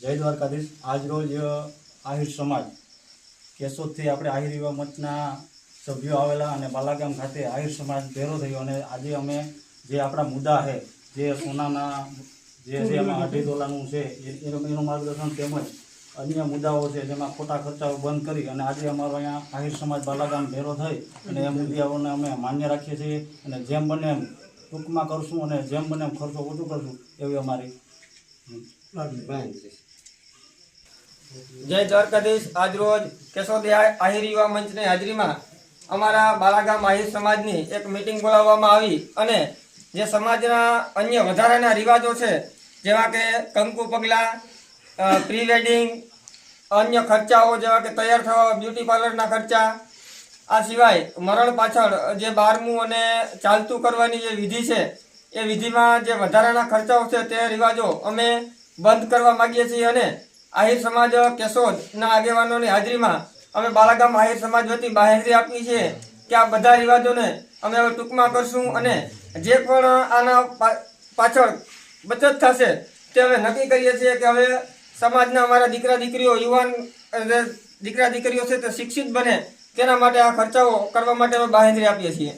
જય દ્વારકાધીશ। આજ રોજ આહિર સમાજ કેશોદથી આપણે આહિર યુવા મંચના સભ્યો આવેલા અને બાલાગામ ખાતે આહિર સમાજ ભેરો થયો અને આજે અમે જે આપણા મુદ્દા છે જે સોનાના જે એમાં 2.5 તોલાનું છે એનું માર્ગદર્શન તેમજ અન્ય મુદ્દાઓ છે જેમાં ખોટા ખર્ચાઓ બંધ કરી અને આજે અમારો અહીંયા આહિર સમાજ બાલાગામ ભેરો થઈ અને એ મુદ્દાઓને અમે માન્ય રાખીએ છીએ અને જેમ બને એમ ટૂંકમાં કરશું અને જેમ બને એમ ખર્ચો ઓછો કરશું એવી અમારી जय द्वारकाधीश। आज रोज केशोद आहिर युवा मंच ने हाजरी में अमरा बालागाम आहिर समाज की एक मीटिंग बोलाववामां आवी अने जे समाजना अन्य वधाराना रिवाजों छे जेवा के कंकु पगला, प्री वेडिंग, अन्य खर्चाओ जेवा के तैयार थवा ब्यूटी पार्लरना खर्चा, आ सिवाय मरण पाछळ जे 12मुं अने चालतुं करवानी जे विधि छे ए विधिमां जे वधाराना खर्चाओ छे ते रिवाजो अमे बंध करवा मागीए छीए अने आहिर समाज केशोद ना आगेवानोनी हाजरीमां अमे बालागाम आहिर समाज वती बाहेंधरी आपी छे के आ बधा रिवाजोने अमे हवे टूंकमां करशुं अने जे पण आना पाछळ बचत थशे ते हवे नक्की करीए छीए के हवे समाजना अमारा दीकरा दीकरीओ युवान दीकरा दीकरीओ छे ते शिक्षित बने तेना माटे आ खर्चाओ करवा माटे अमे बाहेंधरी आपीए छीए।